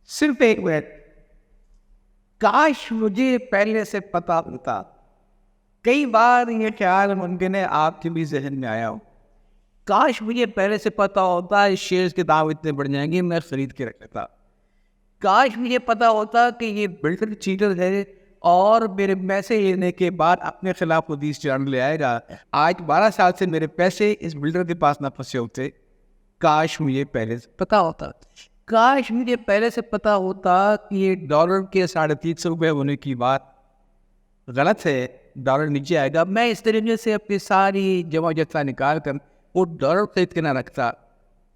صرف ایک منٹ. کاش مجھے پہلے سے پتا ہوتا. کئی بار یہ خیال ممکن ہے آپ کے بھی ذہن میں آیا ہو, کاش مجھے پہلے سے پتا ہوتا اس شیئرز کے دام اتنے بڑھ جائیں گے, میں خرید کے رکھ لیتا. کاش مجھے پتا ہوتا کہ یہ بلڈر چیٹر ہے اور میرے پیسے لینے کے بعد اپنے خلاف حدیث چلانے لے آئے گا. آج 12 سال سے میرے پیسے اس بلڈر کے پاس نہ پھنسے ہوتے. کاش مجھے پہلے سے پتا ہوتا. کاش مجھے پہلے سے پتا ہوتا کہ یہ ڈالر کے 350 روپے ہونے کی بات غلط ہے, ڈالر نیچے آئے گا. میں اس طریقے سے اپنی ساری جمع جتھا نکال کر وہ ڈالر خرید کے نہ رکھتا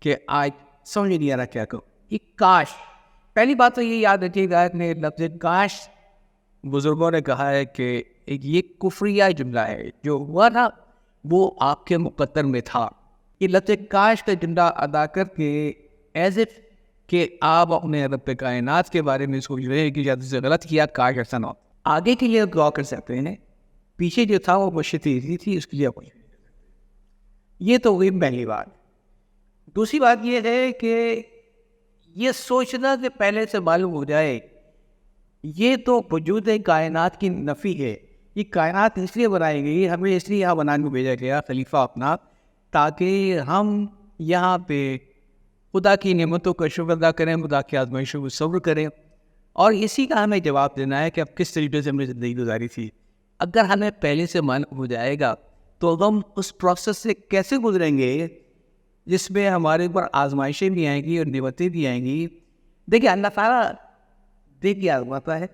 کہ آج سمجھ نہیں آ رہا کیا کروں. یہ کاش, پہلی بات تو یہ یاد رکھیے گا کہ لفظ کاش بزرگوں نے کہا ہے کہ یہ کفریہ جملہ ہے. جو ہوا تھا وہ آپ کے مقدر میں تھا. یہ لفظ کاش کا جملہ ادا کر کے ایز اف کہ آپ اپنے رب کائنات کے بارے میں سوچ رہے ہیں کہ جب سے غلط کیا کاش ایسا نہ ہو. آگے کے لیے دعا کر سکتے ہیں, پیچھے جو تھا وہ مشتتی تھی اس کے لیے کچھ. یہ تو ہوئی پہلی بات. دوسری بات یہ ہے کہ یہ سوچنا کہ پہلے سے معلوم ہو جائے, یہ تو وجود کائنات کی نفی ہے. یہ کائنات اس لیے بنائی گئی, ہمیں اس لیے یہاں بنانے کو بھیجا گیا خلیفہ اپنا, تاکہ ہم یہاں پہ خدا کی نعمتوں کا شکر ادا کریں, خدا کی آزمائشوں کو صبر کریں, اور اسی کا ہمیں جواب دینا ہے کہ اب کس طریقے سے ہم نے زندگی گزاری تھی. اگر ہمیں پہلے سے معلوم ہو جائے گا تو ہم اس پروسیس سے کیسے گزریں گے جس میں ہمارے اوپر آزمائشیں بھی آئیں گی اور نعمتیں بھی آئیں گی. دیکھیے اللہ تعالیٰ دے کے آزماتا ہے,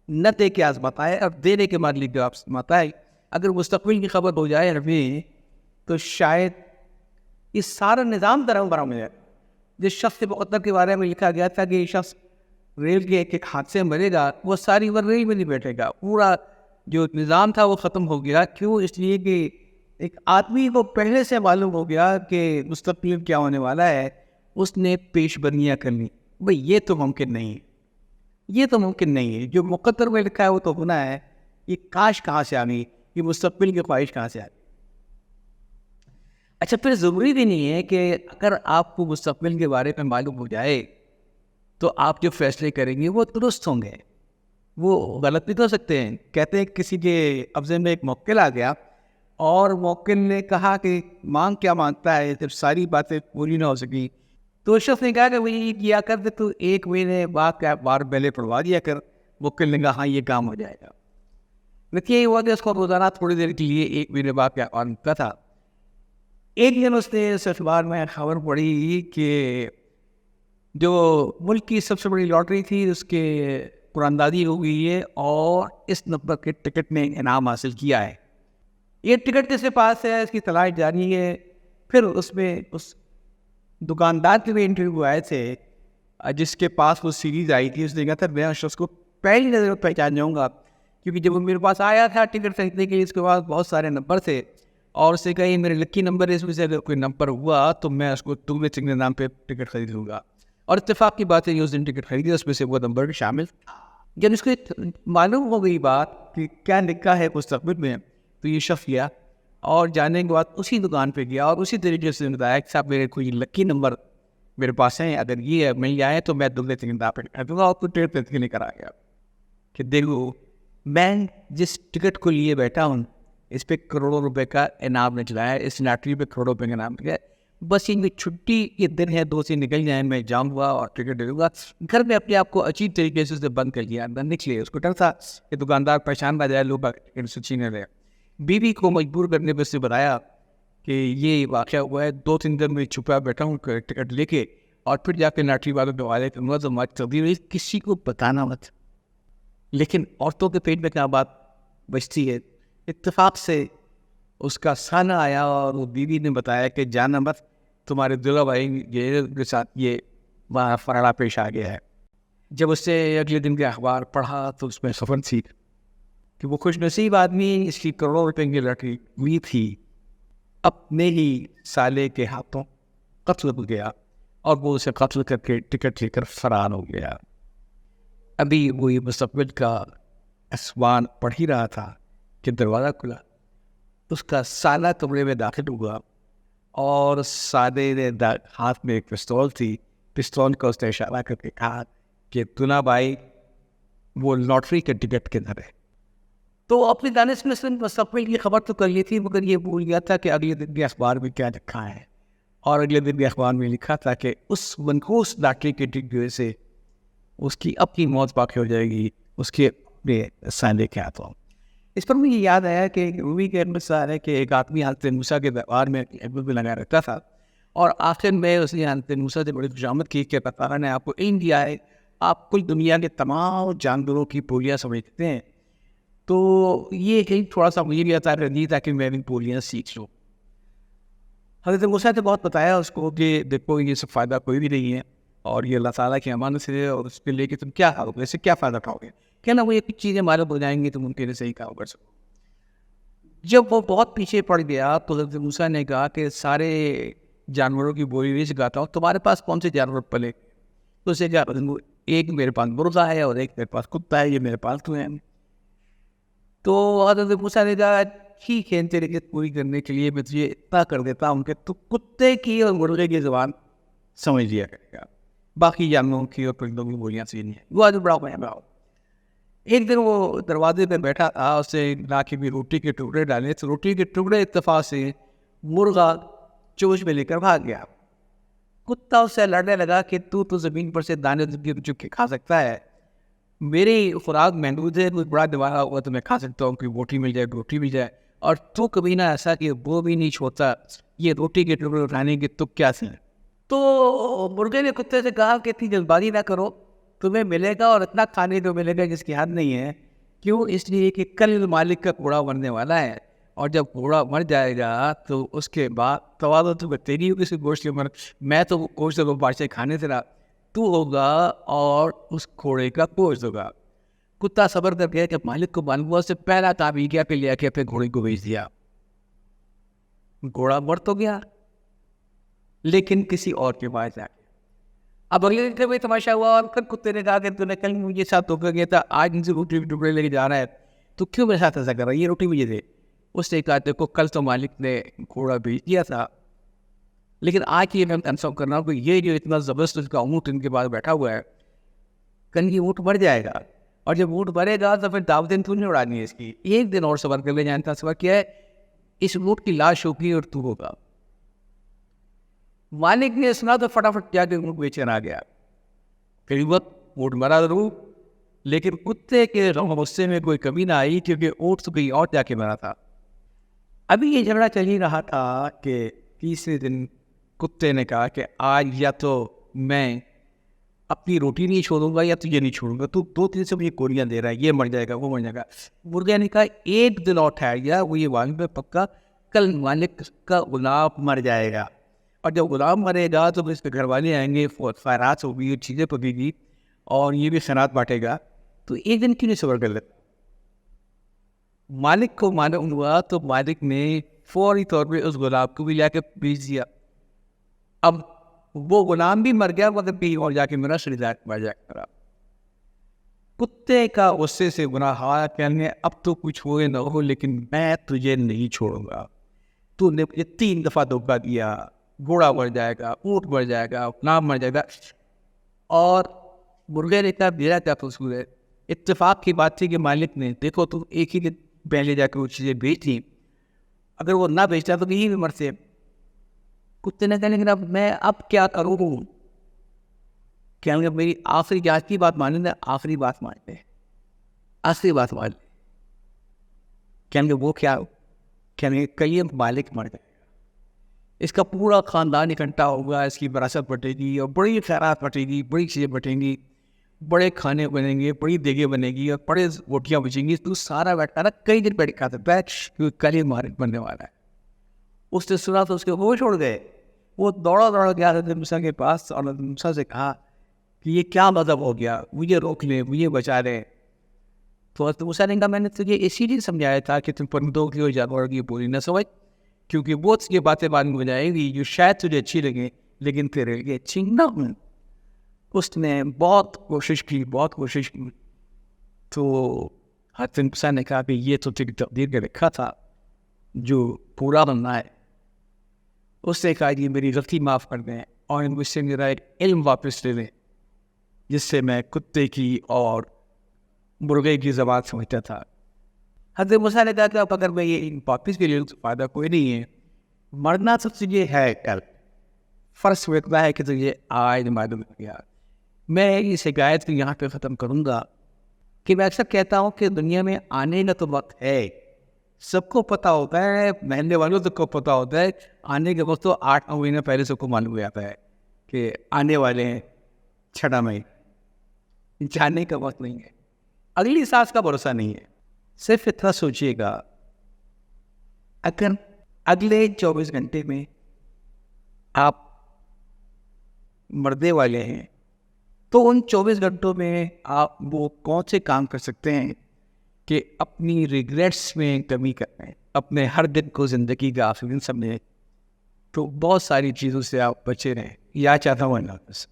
نہ دے کے آزماتا ہے, اب دینے کے بعد لے کے آزماتا ہے. اگر مستقبل کی خبر ہو جائے ہمیں تو شاید یہ سارا نظام درہم برہم ہے. جس شخص کے مقدر کے بارے میں لکھا گیا تھا کہ یہ شخص ریل کے ایک حادثے میں مرے گا, وہ ساری عمر ریل میں نہیں بیٹھے گا. پورا جو نظام تھا وہ ختم ہو گیا. کیوں؟ اس لیے کہ ایک آدمی کو پہلے سے معلوم ہو گیا کہ مستقبل کیا ہونے والا ہے, اس نے پیش بندیاں کر لی. بھئی یہ تو ممکن نہیں ہے, یہ تو ممکن نہیں ہے. جو مقدر میں لکھا ہے وہ تو ہونا ہے. یہ کاش کہاں سے آ گئی, یہ مستقبل کی خواہش کہاں سے آ گئی. اچھا, پھر ضروری بھی نہیں ہے کہ اگر آپ کو مستقبل کے بارے میں معلوم ہو جائے تو آپ جو فیصلے کریں گے وہ درست ہوں گے, وہ غلط بھی تو ہو سکتے ہیں. کہتے ہیں کسی کے قبضے میں ایک موکل آ گیا اور موکل نے کہا کہ مانگ کیا مانگتا ہے, جب ساری باتیں پوری نہ ہو سکی تو شخص نے کہا کہ وہ یہ کیا کر دے, تو 1 مہینے بعد کیا بار پہلے پڑھوا دیا کر. موکل نے کہا ہاں یہ کام ہو جائے گا. نتیجہ یہ ہوا کہ اس کو روزانہ تھوڑی دیر کے لیے 1 مہینے بعد کیا مانگتا تھا. ایک دن اس نے اس اخبار میں خبر پڑھی کہ جو ملک کی سب سے بڑی لاٹری تھی اس کے قراندادی ہو گئی ہے اور اس نمبر کے ٹکٹ نے انعام حاصل کیا ہے. یہ ٹکٹ کس کے پاس ہے, اس کی تلاش جاری ہے. پھر اس میں اس دکاندار کے بھی انٹرویو آئے تھے جس کے پاس وہ سیریز آئی تھی. اس نے کہا تھا میں اس شخص کو پہلی نظر پہچان جاؤں گا, کیونکہ جب وہ میرے پاس آیا تھا ٹکٹ خریدنے کے لیے اس کے پاس بہت سارے نمبر تھے, اور اس سے کہیں میرے لکی نمبر ہے, اس میں سے اگر کوئی نمبر ہوا تو میں اس کو تمہیں سنگھ نام پہ ٹکٹ خرید لوں گا. اور اتفاق کی بات ہے یہ اس دن ٹکٹ خریدی, اس میں سے وہ نمبر بھی شامل. جب اس کو معلوم ہو گئی بات کہ کیا لکھا ہے مستقبل میں, تو یہ شخص گیا اور جانے کے بعد اسی دکان پہ گیا اور اسی طریقے سے بتایا کہ صاحب میرے کوئی لکی نمبر میرے پاس ہیں, اگر یہ مل جائے تو میں تمہیں سنگھ نام پہ ٹکٹ دوں گا. اور تو ٹکٹ خرید کے لے کر آ گیا کہ دیکھو میں جس ٹکٹ کو لیے بیٹھا ہوں اس پہ کروڑوں روپے کا انعام نکلا ہے, اس لاٹری پہ کروڑوں روپے کا انعام نکلا ہے. بس یہ چھٹی کے دن ہے, 2 سے نکل جائیں, میں جاؤں گا اور ٹکٹ دے دوں گا. گھر میں اپنے آپ کو عجیب طریقے سے اسے بند کر لیا, اندر نکلے. اس کو ڈر تھا کہ دکاندار پہچان نہ جائے, لوگ ٹکٹ سے چھینے لے. بیوی کو مجبور کرنے پہ اسے بتایا کہ یہ واقعہ ہوا ہے, 2-3 دن میں چھپا بیٹھا ہوں ٹکٹ لے کے, اور پھر جا کے لاٹری والوں کے حوالے کروں گا. تو ہماری تبدیل ہوئی, کسی کو بتانا مت. لیکن عورتوں کے پیٹ میں کیا بات بچتی ہے. اتفاق سے اس کا سانہ آیا اور وہ بیوی نے بتایا کہ جانا مت, تمہارے دلہا بھائی کے ساتھ یہ فرڑا پیش آ گیا ہے. جب اس سے اگلے دن کا اخبار پڑھا تو اس میں خبر تھی کہ وہ خوش نصیب آدمی اس کی کروڑوں روپے کی لاٹری ہوئی تھی, اپنے ہی سالے کے ہاتھوں قتل ہو گیا اور وہ اسے قتل کر کے ٹکٹ لے کر فرار ہو گیا. ابھی وہی مستقبل کا اسوان پڑھ ہی رہا تھا کہ دروازہ کھلا, اس کا سالہ کمرے میں داخل ہوا اور سالے نے ہاتھ میں ایک پستول تھی. پستول کا اس نے اشارہ کر کے کہا کہ تنا بھائی وہ لاٹری کے ٹکٹ کے طرح. تو اپنے دانش میں سے مستقبل کی خبر تو کر لی تھی، مگر یہ بھول گیا تھا کہ اگلے دن کے اخبار میں کیا لکھا ہے. اور اگلے دن کے اخبار میں لکھا تھا کہ اس منحوس لاٹری کے ٹکٹ کی وجہ سے اس کی اپنی موت واقع ہو جائے گی اس کے اپنے سائے کے ہاتھوں. اس پر مجھے یاد آیا کہ روی کے مثال ہے کہ ایک آدمی حضرت موسیٰ کے دربار میں خدمت میں لگا رہتا تھا، اور آخر میں اس نے حضرت موسیٰ سے بڑی خوشامد کی کہ اللہ تعالیٰ نے آپ کو علم دیا ہے، آپ کل دنیا کے تمام جانوروں کی بولیاں سمجھتے ہیں، تو یہ علم تھوڑا سا مجھے بھی عطا کر دی تاکہ میں بھی بولیاں سیکھ لوں. حضرت موسیٰ نے بہت بتایا اس کو کہ دیکھو یہ سب فائدہ کوئی بھی نہیں ہے، اور یہ اللہ تعالیٰ کی امانت سے ہے، اور اس کے لے کے تم کیا کرو گے، اس سے کیا فائدہ اٹھاؤ گے، کیا نا وہ یہ کچھ چیزیں معلوم ہو جائیں گی تم ان کے لیے صحیح کام کر سکو. جب وہ بہت پیچھے پڑ گیا تو حضرت موسیٰ نے کہا کہ سارے جانوروں کی بولی نہیں سکھاتا ہوں، تمہارے پاس کون سے جانور پلے؟ تو اسے کہا ایک میرے پاس مرغا ہے اور ایک میرے پاس کتا ہے، یہ میرے پاس تو ہیں. تو حضرت موسیٰ نے کہا ٹھیک ہے، تیری عزت پوری کرنے کے لیے میں تجھے اتنا کر دیتا ہوں کہ تو کتے کی اور مرغے کی زبان سمجھ لیا کرے گا، باقی جانوروں کی اور پرندوں کی بولیاں سیکھنی ہے. وہ آج بڑا میں بڑا. ایک دن وہ دروازے پہ بیٹھا تھا، اسے لا کے بھی روٹی کے ٹکڑے ڈالے، تو روٹی کے ٹکڑے اتفاق سے مرغا چوچ میں لے کر بھاگ گیا. کتا اس سے لڑنے لگا کہ تو زمین پر سے دانے چک کے کھا سکتا ہے، میری خوراک محدود ہے، کوئی بڑا دماغ ہوا تو میں کھا سکتا ہوں، کوئی روٹی مل جائے روٹی مل جائے، اور تو کبھی نہ ایسا کہ وہ بھی نہیں چھوڑتا یہ روٹی کے ٹکڑے اٹھانے کے تو کیا سے. تو مرغے نے کتے سے کہا کہ اتنی جلد بازی نہ کرو، تمہیں ملے گا اور اتنا کھانے کو ملے گا جس کی حد نہیں ہے. کیوں؟ اس لیے کہ کل مالک کا گھوڑا مرنے والا ہے، اور جب گھوڑا مر جائے گا تو اس کے بعد توازن تو تیری ہوگی، سے گوشت کے مر میں تو گوشت کو بادشاہ کھانے سے رہا تو ہوگا اور اس گھوڑے کا گوشت ہوگا. کتا صبر کر گیا، جب مالک کو معلوم ہوا، اس سے پہلا کام یہ کیا کہ لے کے اپنے گھوڑے کو بیچ دیا. گھوڑا مر تو گیا لیکن کسی اور کے پاس جا کے. اب اگلے دن میں تماشا ہوا، اور پھر کتے نے کہا کہ تو نے کل مجھے ساتھ دھوکہ گیا تھا، آج ان سے روٹی کے ٹکڑے لے کے جا رہا ہے، تو کیوں میرے ساتھ ایسا کر رہا ہے، یہ روٹی مجھے دے. اس نے کہا دیکھو کل تو مالک نے گھوڑا بیچ دیا تھا، لیکن آج یہ میں کنفرم کرنا ہوں کہ یہ جو اتنا زبردست اس کا اونٹ ان کے پاس بیٹھا ہوا ہے، کل یہ اونٹ مر جائے گا، اور جب اونٹ مرے گا تو پھر دعوت دن تو نہیں اڑانی ہے اس کی، ایک دن اور صبر کر لے. جانتا صبر کیا ہے، اس اونٹ کی لاش ہوگی اور تو ہوگا. مالک نے سنا تو فٹافٹ جا کے اونٹ بیچنے آ گیا. قریبت اونٹ مرا ضرور، لیکن کتے کے غم و غصے میں کوئی کمی نہ آئی، کیونکہ اونٹ تو کہیں اور جا کے مرا تھا. ابھی یہ جھگڑا چل ہی رہا تھا کہ تیسرے دن کتے نے کہا کہ آج یا تو میں اپنی روٹی نہیں چھوڑوں گا یا تو یہ نہیں چھوڑوں گا، تو 2-3 سے مجھے گولیاں دے رہا ہے، یہ مر جائے گا وہ مر جائے گا. مرغے نے کہا ایک دن اور ٹھہر گیا، وہ یہ معلوم ہے پکا کل مالک کا غلام مر جائے گا، اور جب غلام مرے گا تو اس کے گھر والے آئیں گے، خیرات ہوگی، چیزیں پکے گی، اور یہ بھی خیرات بانٹے گا، تو ایک دن کیوں نہیں صبر کر لیتا. مالک کو معلوم ہوا تو مالک نے فوری طور پہ اس غلام کو بھی لا کے بیچ دیا. اب وہ غلام بھی مر گیا، مگر کہیں اور جا کے میرا شریدار مر جا کرا. کتے کا غصے سے گناہ ہار کہنے اب تو کچھ ہوئے نہ ہو لیکن میں تجھے نہیں چھوڑوں گا. تو نے مجھے 3 دفعہ دھوکہ دیا، گھوڑا مر جائے گا، اونٹ مر جائے گا، غلام مر جائے گا. اور مرغے نے کہا میرا کیا قصور ہے. اتفاق کی بات تھی کہ مالک نے دیکھو تم ایک ہی دن پہلے جا کے وہ چیزیں بیچ لی، اگر وہ نہ بیچتا تو یہی بھی مرتے. کتے نے کہا لیکن اب میں کیا کروں؟ کہنے لگا میری آخری جانچ کی بات مانیں گے، آخری بات مان لے، آخری بات مان لے. کہنے لگا وہ کیا؟ کہنے لگا کئی مالک مر جائے گا، اس کا پورا خاندان اکٹھا ہوگا، اس کی وراثت بٹے گی اور بڑی خیرات بٹے گی، بڑی چیزیں بٹیں گی، بڑے کھانے بنیں گے، بڑی دیگیں بنے گی اور بڑے روٹیاں بچیں گی. تو سارا بیٹھا نا کئی دن بیٹھ کھا سکتا ہے کیونکہ کل ہی مالک بننے والا ہے. اس نے سنا تو اس کے ہوش اڑ گئے. وہ دوڑا گیا حضرت موسیٰ کے پاس اور حضرت موسیٰ سے کہا کہ یہ کیا مذہب ہو گیا، مجھے روک لیں، مجھے بچا لیں. تو حضرت موسیٰ نے کہا میں نے تجھے اسی لیے سمجھایا تھا کہ تم پرندوں کی اور جانوروں کی بولی نہ سمجھ، کیونکہ وہ یہ باتیں معلوم ہو جائیں گی جو شاید تجھے اچھی لگیں لیکن تیرے لیے اچھی نہ ہوں. اس نے بہت کوشش کی. تو حضرت موسیٰ نے کہا کہ یہ تو تیری تقدیر کے لکھا تھا جو پورا بننا ہے. اس نے کہا یہ میری غلطی معاف کر دیں اور مجھ سے میرا ایک علم واپس لے لیں. جس سے میں کتے کی اور مرغے کی زبان سمجھتا تھا. حضرت موسیٰ نے کہا کہ اب اگر میں یہ ان پاپیز کے لیے تو فائدہ کوئی نہیں ہے, مرنا تو تجھے ہے کل, فرض اتنا ہے کہ تجھے آج معلوم ہو گیا. میں اس حکایت کو یہاں پہ ختم کروں گا کہ میں اکثر کہتا ہوں کہ دنیا میں آنے کا تو وقت ہے, سب کو پتہ ہوتا ہے, مہنے والوں تک کو پتہ ہوتا ہے, آنے کے وقت تو 8-9 مہینے پہلے سب کو معلوم ہو جاتا ہے کہ آنے والے ہیں 6 مئی. جانے کا وقت نہیں ہے, اگلی سانس کا بھروسہ نہیں ہے. صرف اتنا سوچیے گا, اگر اگلے 24 گھنٹے میں آپ مرنے والے ہیں تو ان 24 گھنٹوں میں آپ وہ کون سے کام کر سکتے ہیں کہ اپنی ریگریٹس میں کمی کریں, اپنے ہر دن کو زندگی کا آخری دن سمجھیں. تو بہت ساری چیزوں سے آپ بچے رہیں. یا چاہتا ہوں اللہ حافظ.